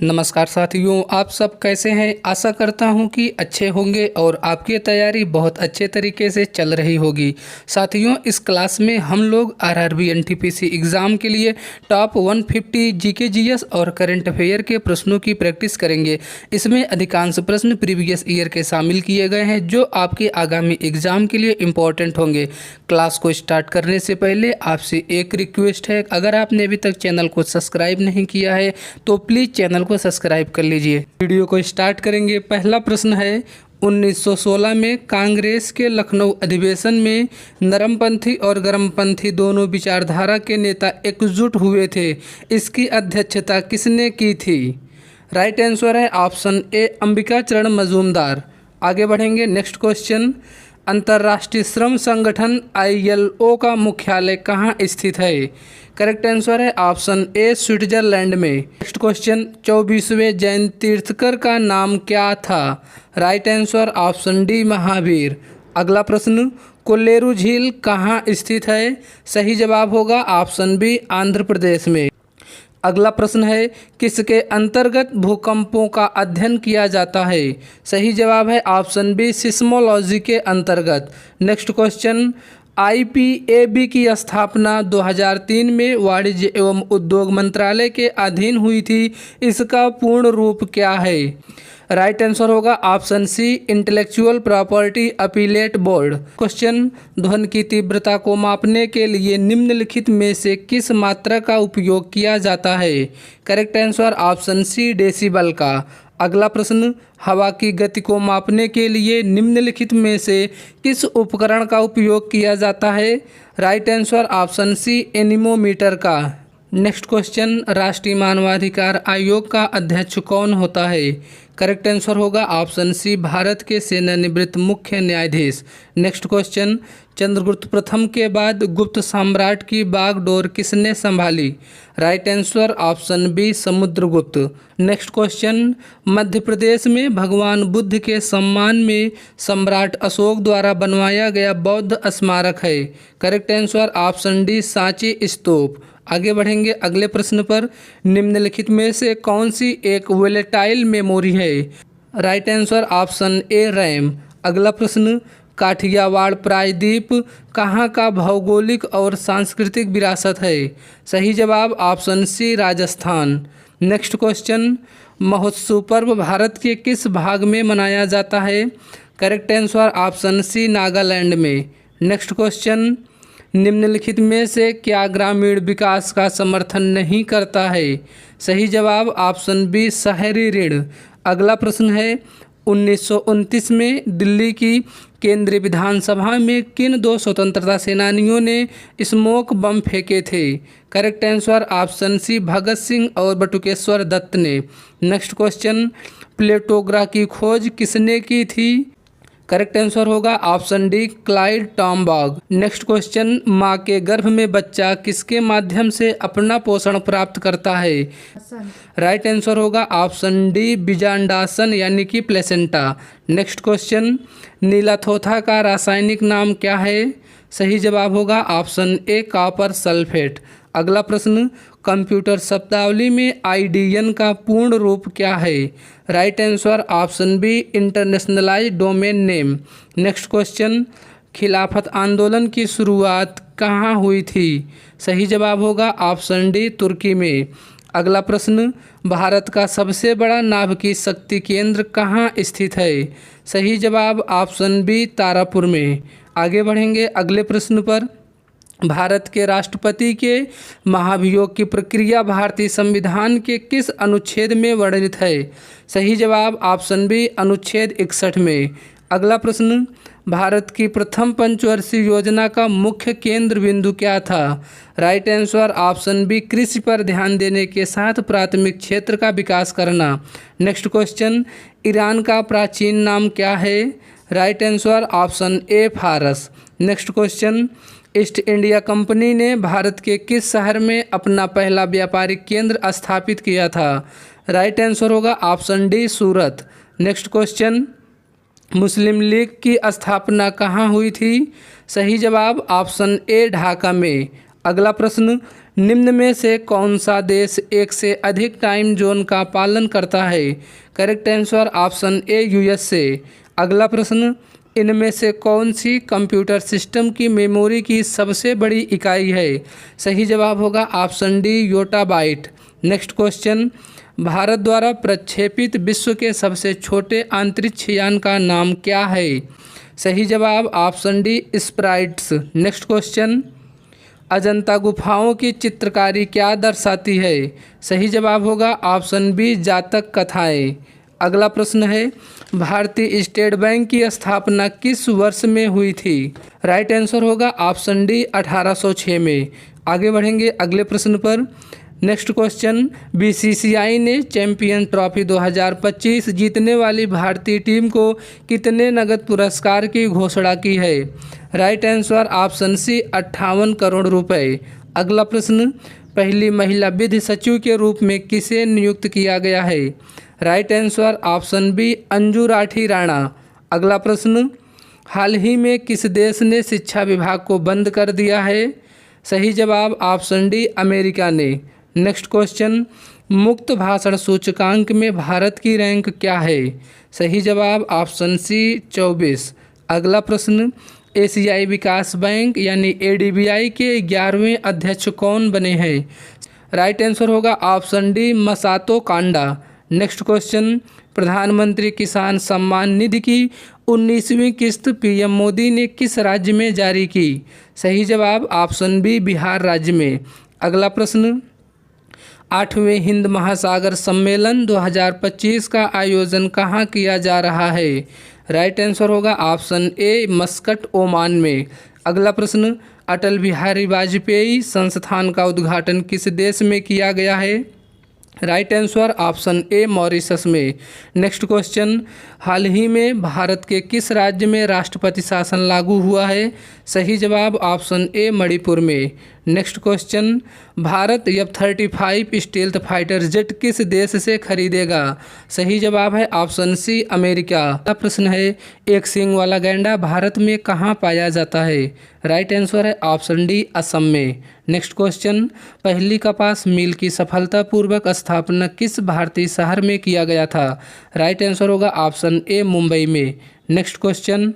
नमस्कार साथियों, आप सब कैसे हैं। आशा करता हूं कि अच्छे होंगे और आपकी तैयारी बहुत अच्छे तरीके से चल रही होगी। साथियों, इस क्लास में हम लोग आरआरबी एनटीपीसी एग्ज़ाम के लिए टॉप 150 जीके जीएस और करंट अफेयर के प्रश्नों की प्रैक्टिस करेंगे। इसमें अधिकांश प्रश्न प्रीवियस ईयर के शामिल किए गए हैं जो आपके आगामी एग्ज़ाम के लिए इम्पोर्टेंट होंगे। क्लास को स्टार्ट करने से पहले आपसे एक रिक्वेस्ट है, अगर आपने अभी तक चैनल को सब्सक्राइब नहीं किया है तो प्लीज़ चैनल को सब्सक्राइब कर लीजिए। वीडियो को स्टार्ट करेंगे। पहला प्रश्न है, 1916 में कांग्रेस के लखनऊ अधिवेशन में नरमपंथी और गर्मपंथी दोनों विचारधारा के नेता एकजुट हुए थे। इसकी अध्यक्षता किसने की थी? राइट आंसर है ऑप्शन ए अंबिका चरण मजूमदार। आगे बढ़ेंगे। नेक्स्ट क्वेश्चन, अंतर्राष्ट्रीय श्रम संगठन ILO का मुख्यालय कहाँ स्थित है? करेक्ट आंसर है ऑप्शन ए स्विट्जरलैंड में। नेक्स्ट क्वेश्चन, 24वें जैन तीर्थकर का नाम क्या था? Right answer option D Mahavir. अगला प्रश्न, कोल्लेरू झील कहाँ स्थित है? सही जवाब होगा ऑप्शन बी आंध्र प्रदेश में। अगला प्रश्न है, किसके अंतर्गत भूकंपों का अध्ययन किया जाता है? सही जवाब है ऑप्शन बी सिस्मोलॉजी के अंतर्गत। नेक्स्ट क्वेश्चन, IPAB की स्थापना 2003 में वाणिज्य एवं उद्योग मंत्रालय के अधीन हुई थी। इसका पूर्ण रूप क्या है? राइट आंसर होगा option C intellectual property appellate board. Question, ध्वनि की तीव्रता को मापने के लिए निम्नलिखित में से किस मात्रा का उपयोग किया जाता है? Correct answer option C decibel का। अगला प्रश्न, हवा की गति को मापने के लिए निम्नलिखित में से किस उपकरण का उपयोग किया जाता है? Right answer option C anemometer का। नेक्स्ट क्वेश्चन, राष्ट्रीय मानवाधिकार आयोग का अध्यक्ष कौन होता है? करेक्ट आंसर होगा ऑप्शन सी भारत के सेवानिवृत्त मुख्य न्यायाधीश। नेक्स्ट क्वेश्चन, चंद्रगुप्त प्रथम के बाद गुप्त सम्राट की बागडोर किसने संभाली? Right answer option B Samudragupta. Next question, Madhya Pradesh में भगवान बुद्ध के सम्मान में सम्राट अशोक द्वारा बनवाया गया बौद्ध स्मारक है? Correct answer option D Sanchi Stupa. आगे बढ़ेंगे अगले प्रश्न पर, निम्नलिखित में से कौन सी एक वोलेटाइल मेमोरी है? Right answer option A RAM. अगला प्रश्न, काठियावाड़ प्रायद्वीप कहाँ का भौगोलिक और सांस्कृतिक विरासत है? सही जवाब option C Rajasthan. Next question, महोत्सव पर्व भारत के किस भाग में मनाया जाता है? Correct answer option C Nagaland में। नेक्स्ट क्वेश्चन, निम्नलिखित में से क्या ग्रामीण विकास का समर्थन नहीं करता है? सही जवाब ऑप्शन बी शहरी ऋण। अगला प्रश्न है, 1929 में दिल्ली की केंद्रीय विधानसभा में किन दो स्वतंत्रता सेनानियों ने स्मोक बम फेंके थे? करेक्ट आंसर ऑप्शन सी भगत सिंह और बटुकेश्वर दत्त ने। नेक्स्ट क्वेश्चन, प्लेटोग्राफ की खोज किसने की थी? करेक्ट आंसर होगा option D Clyde Tombaugh. Next question, माँ के गर्भ में बच्चा किसके माध्यम से अपना पोषण प्राप्त करता है? राइट आंसर होगा ऑप्शन डी बीजांडासन यानी कि प्लेसेंटा। नेक्स्ट क्वेश्चन, नीलाथोथा का रासायनिक नाम क्या है? सही जवाब होगा ऑप्शन ए कॉपर सल्फेट। अगला प्रश्न, कंप्यूटर शब्दावली में IDN का पूर्ण रूप क्या है? Right answer option B internationalised domain name. Next question, Khilafat आंदोलन की शुरुआत कहाँ हुई थी? सही जवाब होगा ऑप्शन डी तुर्की में। अगला प्रश्न, भारत का सबसे बड़ा नाभिकीय शक्ति केंद्र कहाँ स्थित है? सही जवाब ऑप्शन बी तारापुर में। आगे बढ़ेंगे अगले प्रश्न पर, भारत के राष्ट्रपति के महाभियोग की प्रक्रिया भारतीय संविधान के किस अनुच्छेद में वर्णित है? सही जवाब ऑप्शन बी अनुच्छेद 61 में। अगला प्रश्न, भारत की प्रथम पंचवर्षीय योजना का मुख्य केंद्र बिंदु क्या था? राइट आंसर ऑप्शन बी कृषि पर ध्यान देने के साथ प्राथमिक क्षेत्र का विकास करना। नेक्स्ट क्वेश्चन, ईरान का प्राचीन नाम क्या है? राइट आंसर ऑप्शन ए फारस। Next question, east India company ने भारत के किस शहर में अपना पहला व्यापारिक केंद्र स्थापित किया था? राइट आंसर होगा ऑप्शन डी सूरत। नेक्स्ट क्वेश्चन, मुस्लिम लीग की स्थापना कहाँ हुई थी? सही जवाब ऑप्शन ए ढाका में। अगला प्रश्न, निम्न में से कौन सा देश एक से अधिक टाइम जोन का पालन करता है? Correct answer option A USA. अगला प्रश्न, इनमें से कौन सी कंप्यूटर सिस्टम की मेमोरी की सबसे बड़ी इकाई है? सही जवाब होगा option D yottabyte. Next question, Bharat द्वारा प्रक्षेपित विश्व के सबसे छोटे अंतरिक्ष यान का नाम क्या है? सही जवाब option D sprites. Next question, Ajanta गुफाओं की चित्रकारी क्या दर्शाती है? सही जवाब होगा ऑप्शन बी जातक कथाएं। अगला प्रश्न है, भारतीय स्टेट बैंक की स्थापना किस वर्ष में हुई थी? राइट आंसर होगा ऑप्शन डी 1806 में। आगे बढ़ेंगे अगले प्रश्न पर। नेक्स्ट क्वेश्चन, बीसीसीआई ने चैंपियन ट्रॉफी 2025 जीतने वाली भारतीय टीम को कितने नगद पुरस्कार की घोषणा की है? Right answer option C 58 crore रुपए। अगला प्रश्न, पहली महिला विधि सचिव के रूप में किसे नियुक्त किया गया है? Right answer option B Anju Rathi Rana. अगला प्रश्न, हाल ही में किस देश ने शिक्षा विभाग को बंद कर दिया है? सही जवाब ऑप्शन डी अमेरिका ने। नेक्स्ट क्वेश्चन, मुक्त भाषण सूचकांक में भारत की रैंक क्या है? सही जवाब ऑप्शन सी 24। अगला प्रश्न, एशियाई विकास बैंक यानी एडीबीआई के 11वें अध्यक्ष कौन बने हैं? राइट आंसर होगा option D Masato Kanda. Next question, प्रधानमंत्री किसान सम्मान निधि की 19वीं किस्त पीएम मोदी ने किस राज्य में जारी की? सही जवाब ऑप्शन बी बिहार राज्य में। अगला प्रश्न, 8वें हिंद महासागर सम्मेलन 2025 का आयोजन कहाँ किया जा रहा है? राइट आंसर होगा ऑप्शन ए मस्कट ओमान में। अगला प्रश्न, अटल बिहारी वाजपेयी संस्थान का उद्घाटन किस देश में किया गया है? Right answer option A Mauritius में। नेक्स्ट क्वेश्चन, हाल ही में भारत के किस राज्य में राष्ट्रपति शासन लागू हुआ है? सही जवाब ऑप्शन ए मणिपुर में। Next question, Bharat F-35 stealth fighter jet किस देश से खरीदेगा? सही जवाब है ऑप्शन सी अमेरिका। अगला प्रश्न है, एक सींग वाला गैंडा भारत में कहाँ पाया जाता है? राइट आंसर है ऑप्शन डी असम में। नेक्स्ट क्वेश्चन, पहली कपास मिल की सफलतापूर्वक स्थापना किस भारतीय शहर में किया गया था? राइट आंसर होगा ऑप्शन ए मुंबई में। नेक्स्ट क्वेश्चन,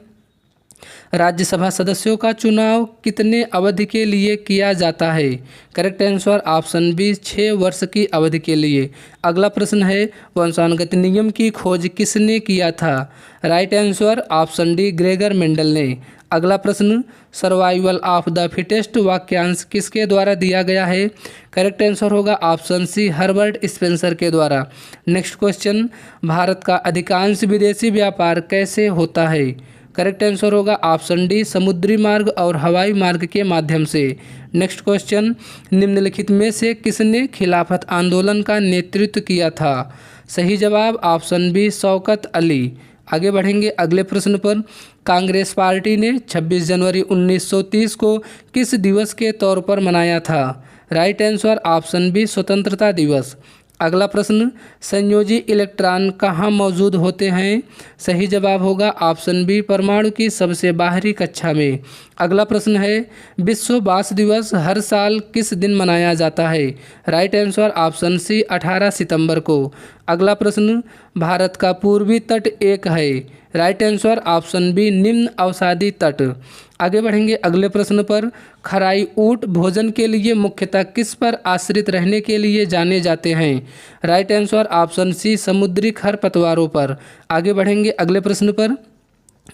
राज्यसभा सदस्यों का चुनाव कितने अवधि के लिए किया जाता है? करेक्ट आंसर ऑप्शन बी 6 वर्ष की अवधि के लिए। अगला प्रश्न है, वंशानुगत नियम की खोज किसने किया था? Right answer option D Gregor Mendel ने। अगला प्रश्न, सर्वाइवल ऑफ द फिटेस्ट वाक्यांश किसके द्वारा दिया गया है? करेक्ट आंसर होगा ऑप्शन सी हर्बर्ट स्पेंसर के द्वारा। नेक्स्ट क्वेश्चन, भारत का अधिकांश विदेशी व्यापार कैसे होता है? करेक्ट आंसर होगा ऑप्शन डी समुद्री मार्ग और हवाई मार्ग के माध्यम से। नेक्स्ट क्वेश्चन, निम्नलिखित में से किसने खिलाफत आंदोलन का नेतृत्व किया था? सही जवाब ऑप्शन बी शौकत अली। आगे बढ़ेंगे अगले प्रश्न पर। कांग्रेस पार्टी ने 26 जनवरी 1930 को किस दिवस के तौर पर मनाया था? राइट आंसर ऑप्शन बी स्वतंत्रता दिवस। अगला प्रश्न, संयोजी इलेक्ट्रॉन कहाँ मौजूद होते हैं? सही जवाब होगा ऑप्शन बी परमाणु की सबसे बाहरी कक्षा में। अगला प्रश्न है, विश्व बांस दिवस हर साल किस दिन मनाया जाता है? राइट आंसर ऑप्शन सी 18 सितंबर को। अगला प्रश्न, भारत का पूर्वी तट एक है? राइट आंसर ऑप्शन बी निम्न अवसादी तट। आगे बढ़ेंगे अगले प्रश्न पर। खराई ऊँट भोजन के लिए मुख्यतः किस पर आश्रित रहने के लिए जाने जाते हैं? राइट आंसर ऑप्शन सी समुद्री खरपतवारों पर। आगे बढ़ेंगे अगले प्रश्न पर।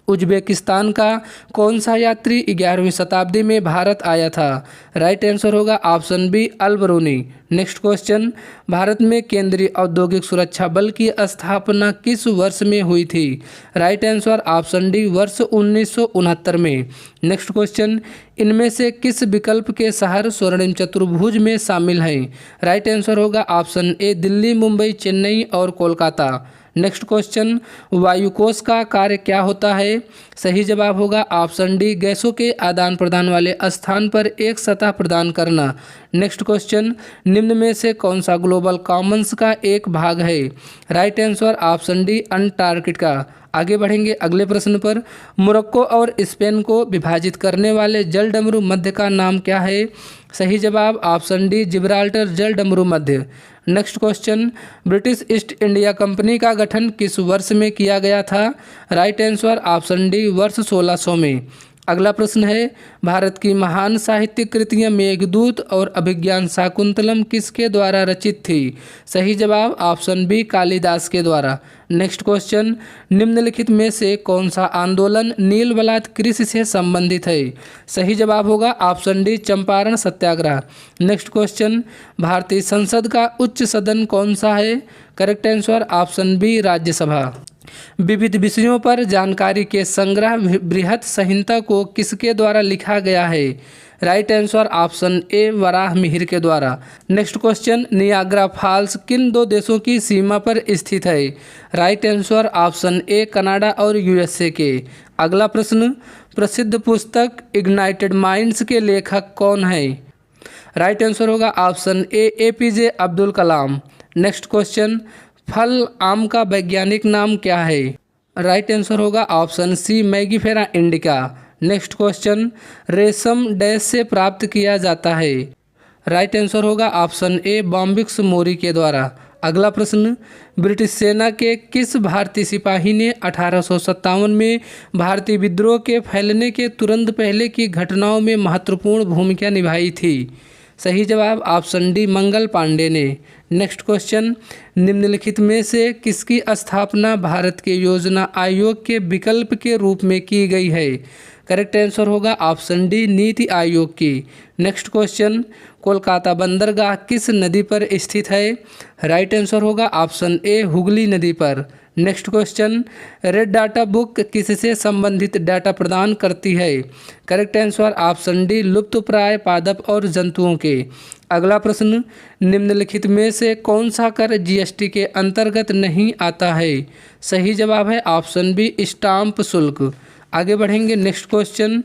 उज्बेकिस्तान का कौन सा यात्री 11वीं शताब्दी में भारत आया था? राइट आंसर होगा option B Al-Biruni. Next question, Bharat में केंद्रीय औद्योगिक सुरक्षा बल की स्थापना किस वर्ष में हुई थी? राइट आंसर ऑप्शन डी वर्ष 1969 में। नेक्स्ट क्वेश्चन, इनमें से किस विकल्प के शहर स्वर्णिम चतुर्भुज में शामिल हैं? राइट आंसर होगा ऑप्शन ए दिल्ली, मुंबई, चेन्नई और कोलकाता। नेक्स्ट क्वेश्चन, वायुकोष का कार्य क्या होता है? सही जवाब होगा ऑप्शन डी गैसों के आदान प्रदान वाले स्थान पर एक सतह प्रदान करना। नेक्स्ट क्वेश्चन, निम्न में से कौन सा ग्लोबल कॉमन्स का एक भाग है? Right answer option D Antarctica. आगे बढ़ेंगे अगले प्रश्न पर। मोरक्को और स्पेन को विभाजित करने वाले जल डमरू मध्य का नाम क्या है? सही जवाब ऑप्शन डी जिब्राल्टर जल डमरू मध्य। Next question, British East India Company का गठन किस वर्ष में किया गया था? राइट आंसर ऑप्शन डी वर्ष 1600 में। अगला प्रश्न है, भारत की महान साहित्यिक कृतियां मेघदूत और अभिज्ञान शाकुंतलम किसके द्वारा रचित थी? सही जवाब ऑप्शन बी कालिदास के द्वारा। नेक्स्ट क्वेश्चन, निम्नलिखित में से कौन सा आंदोलन नील बलात् कृषि से संबंधित है? सही जवाब होगा option D Champaran Satyagraha. Next question, भारतीय संसद का उच्च सदन कौन सा है? Correct answer option B Rajya Sabha. विविध विषयों पर जानकारी के संग्रह बृहत संहिता को किसके द्वारा लिखा गया है? Right answer option A Varaha Mihir के द्वारा। नेक्स्ट क्वेश्चन, नियाग्रा फॉल्स किन दो देशों की सीमा पर स्थित है? Right answer option A Canada और यूएसए के। अगला प्रश्न, प्रसिद्ध पुस्तक इग्नाइटेड माइंड्स के लेखक कौन है? राइट आंसर होगा option A A P J Abdul Kalam. Next question, फल आम का वैज्ञानिक नाम क्या है? राइट आंसर होगा ऑप्शन सी मैगीफेरा इंडिका। नेक्स्ट क्वेश्चन, रेशम डैश से प्राप्त किया जाता है? राइट आंसर होगा ऑप्शन ए बॉम्बिक्स मोरी के द्वारा। अगला प्रश्न, ब्रिटिश सेना के किस भारतीय सिपाही ने 1857 में भारतीय विद्रोह के फैलने के तुरंत पहले की घटनाओं में महत्वपूर्ण भूमिका निभाई थी? सही जवाब ऑप्शन डी मंगल पांडे ने। नेक्स्ट क्वेश्चन, निम्नलिखित में से किसकी स्थापना भारत के योजना आयोग के विकल्प के रूप में की गई है? करेक्ट आंसर होगा ऑप्शन डी नीति आयोग की। नेक्स्ट क्वेश्चन, कोलकाता बंदरगाह किस नदी पर स्थित है? राइट आंसर होगा ऑप्शन ए हुगली नदी पर। Next question, red data book किससे संबंधित डाटा प्रदान करती है? करेक्ट आंसर ऑप्शन डी लुप्तप्राय पादप और जंतुओं के। अगला प्रश्न, निम्नलिखित में से कौन सा कर जीएसटी के अंतर्गत नहीं आता है? सही जवाब है ऑप्शन बी स्टाम्प शुल्क। आगे बढ़ेंगे नेक्स्ट क्वेश्चन,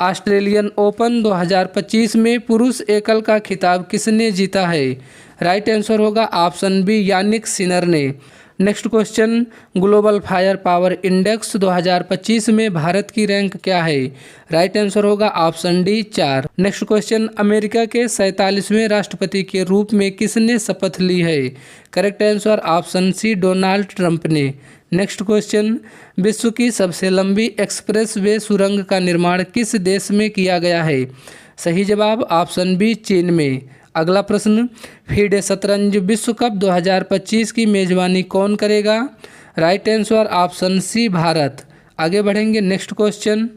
ऑस्ट्रेलियन ओपन 2025 में पुरुष एकल का खिताब किसने जीता है? राइट आंसर होगा ऑप्शन बी यानिक सिनर ने। Next question, global fire power index 2025 में भारत की रैंक क्या है? राइट आंसर होगा option D 4। Next question, America के 47वें राष्ट्रपति के रूप में किसने शपथ ली है? Correct answer option C Donald Trump ने। नेक्स्ट क्वेश्चन, विश्व की सबसे लंबी एक्सप्रेस वे सुरंग का निर्माण किस देश में किया गया है? सही जवाब ऑप्शन बी चीन में। अगला प्रश्न, फीडे शतरंज विश्व कप 2025 की मेजबानी कौन करेगा? Right answer option C Bharat. आगे बढ़ेंगे next question,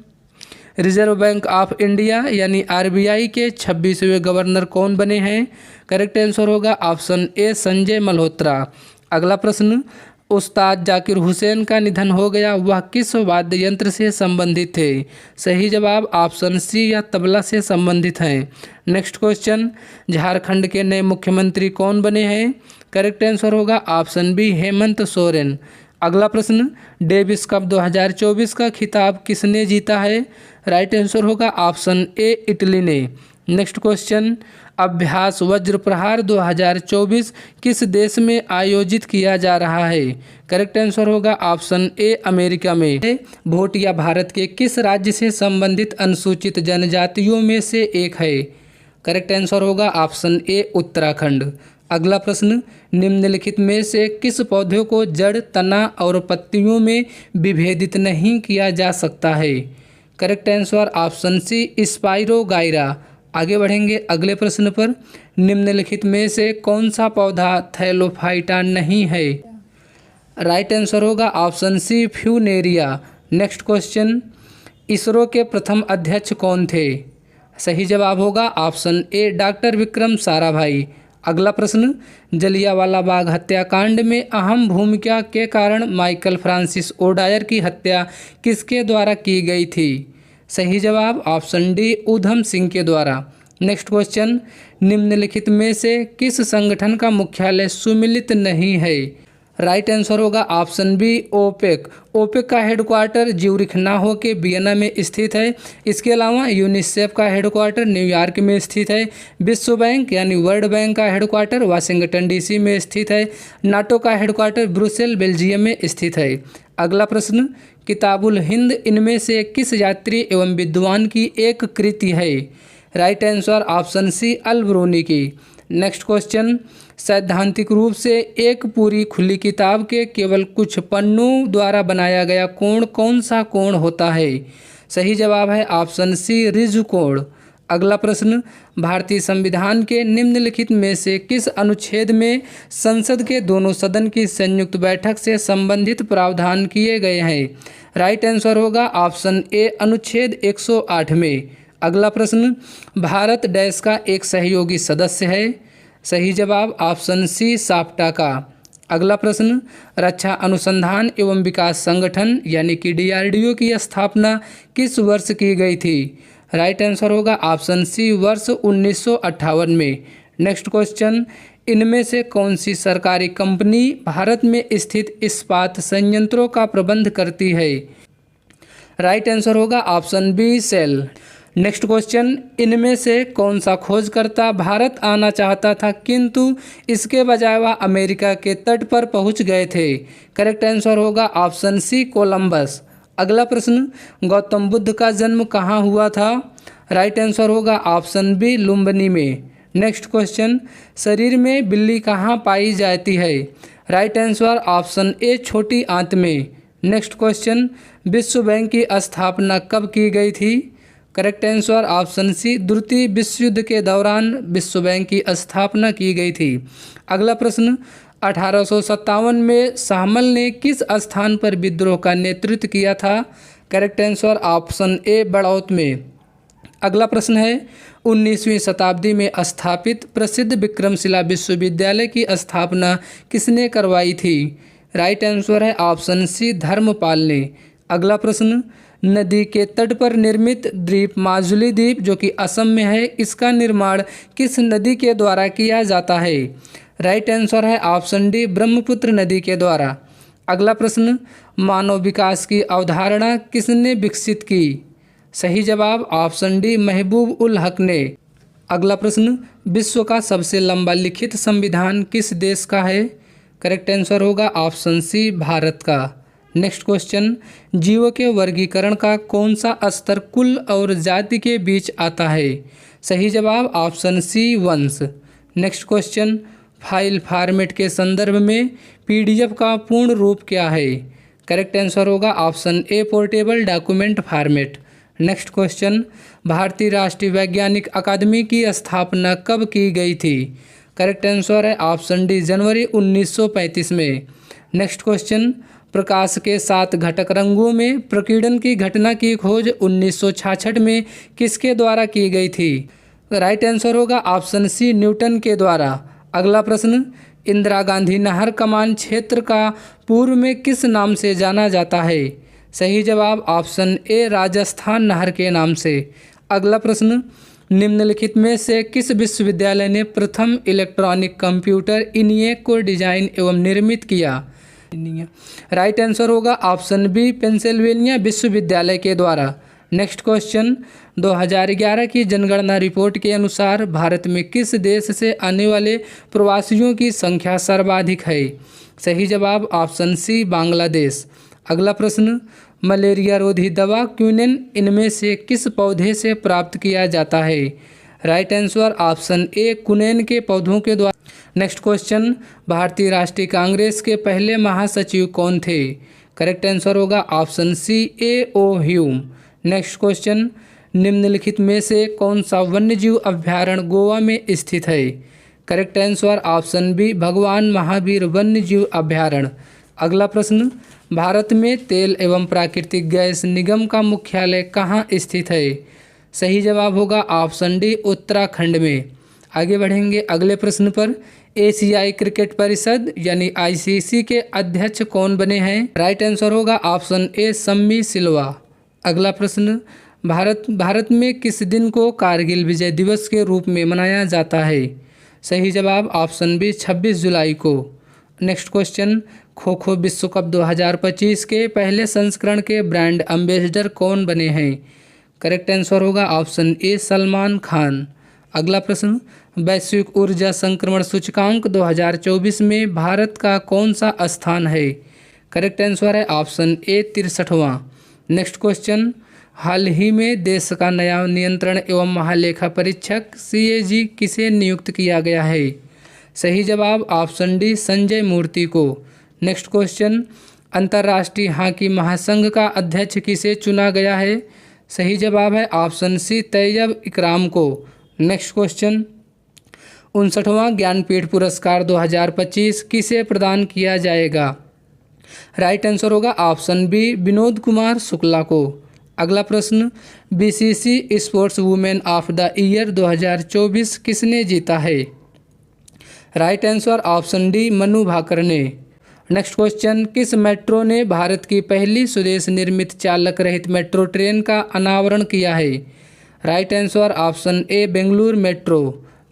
reserve bank of India यानी आरबीआई के 26वें गवर्नर कौन बने हैं? करेक्ट आंसर होगा ऑप्शन ए संजय मल्होत्रा। अगला प्रश्न, उस्ताद जाकिर हुसैन का निधन हो गया, वह किस वाद्य यंत्र से संबंधित थे? सही जवाब ऑप्शन सी या तबला से संबंधित हैं। नेक्स्ट क्वेश्चन, झारखंड के नए मुख्यमंत्री कौन बने हैं? करेक्ट आंसर होगा ऑप्शन बी हेमंत सोरेन। अगला प्रश्न, डेविस कप 2024 का खिताब किसने जीता है? राइट आंसर होगा ऑप्शन ए इटली ने। नेक्स्ट क्वेश्चन, अभ्यास वज्र प्रहार 2024 किस देश में आयोजित किया जा रहा है? करेक्ट आंसर होगा ऑप्शन ए अमेरिका में। भोटिया भारत के किस राज्य से संबंधित अनुसूचित जनजातियों में से एक है? करेक्ट आंसर होगा ऑप्शन ए उत्तराखंड। अगला प्रश्न, निम्नलिखित में से किस पौधे को जड़, तना और पत्तियों में विभेदित नहीं किया जा सकता है? Correct answer option C spirogyra. आगे बढ़ेंगे अगले प्रश्न पर, निम्नलिखित में से कौन सा पौधा थैलोफाइटा नहीं है? राइट आंसर होगा option C funaria. Next question, ISRO के प्रथम अध्यक्ष कौन थे? सही जवाब होगा option A doctor Vikram Sarabhai. अगला प्रश्न, जलियांवाला बाग हत्याकांड में अहम भूमिका के कारण माइकल फ्रांसिस ओडायर की हत्या किसके द्वारा की गई थी? सही जवाब ऑप्शन डी ऊधम सिंह के द्वारा। नेक्स्ट क्वेश्चन, निम्नलिखित में से किस संगठन का मुख्यालय सुमिलित नहीं है? राइट आंसर होगा ऑप्शन बी ओपेक। ओपेक का हेडक्वार्टर ज्यूरिख ना होकर वियना में स्थित है। इसके अलावा यूनिसेफ का हेडक्वार्टर न्यूयॉर्क में स्थित है। विश्व बैंक यानी वर्ल्ड बैंक का हेडक्वार्टर वाशिंगटन डीसी में स्थित है। नाटो का हेडक्वार्टर ब्रुसेल बेल्जियम में स्थित है। अगला प्रश्न, किताबुल हिंद इनमें से किस यात्री एवं विद्वान की एक कृति है? राइट आंसर ऑप्शन सी अल ब्रूनी की। नेक्स्ट क्वेश्चन, सैद्धांतिक रूप से एक पूरी खुली किताब के केवल कुछ पन्नों द्वारा बनाया गया कोण कौन सा कोण होता है? सही जवाब है ऑप्शन सी ऋजु कोण। अगला प्रश्न, भारतीय संविधान के निम्नलिखित में से किस अनुच्छेद में संसद के दोनों सदन की संयुक्त बैठक से संबंधित प्रावधान किए गए हैं? राइट आंसर होगा ऑप्शन ए अनुच्छेद 108 में। अगला प्रश्न, भारत देश का एक सहयोगी सदस्य है? सही जवाब ऑप्शन सी साप्टा का। अगला प्रश्न, रक्षा अनुसंधान एवं विकास संगठन यानी कि डीआरडीओ की स्थापना किस वर्ष की गई थी? राइट आंसर होगा ऑप्शन सी वर्ष 1958 में। नेक्स्ट क्वेश्चन, इनमें से कौन सी सरकारी कंपनी भारत में स्थित इस्पात संयंत्रों का प्रबंध करती है? राइट आंसर होगा option B SAIL. Next question, इनमें से कौन सा खोजकर्ता भारत आना चाहता था किंतु इसके बजाय वह अमेरिका के तट पर पहुंच गए थे? करेक्ट आंसर होगा ऑप्शन सी कोलंबस। अगला प्रश्न, गौतम बुद्ध का जन्म कहाँ हुआ था? राइट आंसर होगा ऑप्शन बी लुम्बिनी में। नेक्स्ट क्वेश्चन, शरीर में बिल्ली कहाँ पाई जाती है? राइट आंसर ऑप्शन ए छोटी आंत में। नेक्स्ट क्वेश्चन, विश्व बैंक की स्थापना कब की गई थी? करेक्ट आंसर ऑप्शन सी द्वितीय विश्व युद्ध के दौरान विश्व बैंक की स्थापना की गई थी। अगला प्रश्न, 1857 में शाहमल ने किस स्थान पर विद्रोह का नेतृत्व किया था? Correct answer option A Baraut में। अगला प्रश्न है, 19वीं शताब्दी में स्थापित प्रसिद्ध विक्रमशिला विश्वविद्यालय की स्थापना किसने करवाई थी? राइट आंसर है ऑप्शन सी धर्मपाल ने। अगला प्रश्न, नदी के तट पर निर्मित द्वीप माजुली द्वीप जो कि असम में है, इसका निर्माण किस नदी के द्वारा किया जाता है? राइट आंसर है ऑप्शन डी ब्रह्मपुत्र नदी के द्वारा। अगला प्रश्न, मानव विकास की अवधारणा किसने विकसित की? सही जवाब ऑप्शन डी महबूब उल हक ने। अगला प्रश्न, विश्व का सबसे लंबा लिखित संविधान किस देश का है? करेक्ट आंसर होगा ऑप्शन सी भारत का। नेक्स्ट क्वेश्चन, जीवों के वर्गीकरण का कौन सा स्तर कुल और जाति के बीच आता है? सही जवाब ऑप्शन सी वंश। नेक्स्ट क्वेश्चन, फाइल फॉर्मेट के संदर्भ में पीडीएफ का पूर्ण रूप क्या है? करेक्ट आंसर होगा ऑप्शन ए portable document format. Next question, भारतीय राष्ट्रीय वैज्ञानिक अकादमी की स्थापना कब की गई थी? करेक्ट आंसर है ऑप्शन डी जनवरी 1935 में। नेक्स्ट क्वेश्चन, प्रकाश के 7 घटक रंगों में प्रकीर्णन की घटना की खोज 1966 में किसके द्वारा की गई थी? राइट आंसर होगा ऑप्शन सी न्यूटन के द्वारा। अगला प्रश्न, इंदिरा गांधी नहर कमान क्षेत्र का पूर्व में किस नाम से जाना जाता है? सही जवाब ऑप्शन ए राजस्थान नहर के नाम से। अगला प्रश्न, निम्नलिखित में से किस विश्वविद्यालय ने प्रथम इलेक्ट्रॉनिक कंप्यूटर इनिएक को डिजाइन एवं निर्मित किया? राइट आंसर होगा ऑप्शन बी पेंसिल्वेनिया विश्वविद्यालय के द्वारा। नेक्स्ट क्वेश्चन, 2011 की जनगणना रिपोर्ट के अनुसार भारत में किस देश से आने वाले प्रवासियों की संख्या सर्वाधिक है? सही जवाब ऑप्शन सी बांग्लादेश। अगला प्रश्न, मलेरिया रोधी दवा क्विनन इनमें से किस पौधे से प्राप्त किया जाता है? राइट आंसर ऑप्शन ए कुनैन के पौधों के द्वारा। नेक्स्ट क्वेश्चन, भारतीय राष्ट्रीय कांग्रेस के पहले महासचिव कौन थे? करेक्ट आंसर होगा ऑप्शन सी ए ओ ह्यूम। नेक्स्ट क्वेश्चन, निम्नलिखित में से कौन सा वन्यजीव अभ्यारण्य गोवा में स्थित है? करेक्ट आंसर ऑप्शन बी भगवान महावीर वन्यजीव अभ्यारण्य। अगला प्रश्न, भारत में तेल एवं प्राकृतिक गैस निगम का मुख्यालय कहाँ स्थित है? सही जवाब होगा ऑप्शन डी उत्तराखंड में। आगे बढ़ेंगे अगले प्रश्न पर। एशियाई क्रिकेट परिषद यानी आईसीसी के अध्यक्ष कौन बने हैं? राइट आंसर होगा ऑप्शन ए सम्मी सिल्वा। अगला प्रश्न, भारत में किस दिन को कारगिल विजय दिवस के रूप में मनाया जाता है? सही जवाब ऑप्शन बी 26 जुलाई को। नेक्स्ट क्वेश्चन, खो खो विश्व कप 2025 के पहले संस्करण के ब्रांड एम्बेसडर कौन बने हैं? करेक्ट आंसर होगा ऑप्शन ए सलमान खान। अगला प्रश्न, वैश्विक ऊर्जा संक्रमण सूचकांक 2024 में भारत का कौन सा स्थान है? करेक्ट आंसर है ऑप्शन ए 63वां। नेक्स्ट क्वेश्चन, हाल ही में देश का नया नियंत्रण एवं महालेखा परीक्षक CAG किसे नियुक्त किया गया है? सही जवाब ऑप्शन डी संजय मूर्ति को। नेक्स्ट क्वेश्चन, अंतर्राष्ट्रीय हॉकी महासंघ का अध्यक्ष किसे चुना गया है? सही जवाब है ऑप्शन सी तैयब इकराम को। नेक्स्ट क्वेश्चन, 59वां ज्ञानपीठ पुरस्कार 2025 किसे प्रदान किया जाएगा? राइट आंसर होगा ऑप्शन बी विनोद कुमार शुक्ला को। अगला प्रश्न, BCC sports women of the year 2024 किसने जीता है? Right answer option D Manu Bhaker ने। नेक्स्ट क्वेश्चन, किस मेट्रो ने भारत की पहली स्वदेश निर्मित चालक रहित मेट्रो ट्रेन का अनावरण किया है? Right answer option A Bengaluru metro.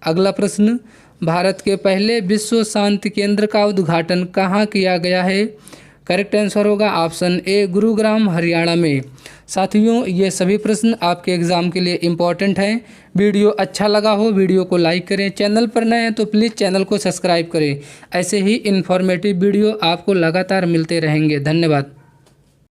अगला प्रश्न, भारत के पहले विश्व शांति केंद्र का उद्घाटन कहाँ किया गया है? करेक्ट आंसर होगा ऑप्शन ए गुरुग्राम हरियाणा में। साथियों, ये सभी प्रश्न आपके एग्ज़ाम के लिए इम्पॉर्टेंट हैं। वीडियो अच्छा लगा हो वीडियो को लाइक करें, चैनल पर नए हैं तो प्लीज़ चैनल को सब्सक्राइब करें। ऐसे ही इन्फॉर्मेटिव वीडियो आपको लगातार मिलते रहेंगे। धन्यवाद।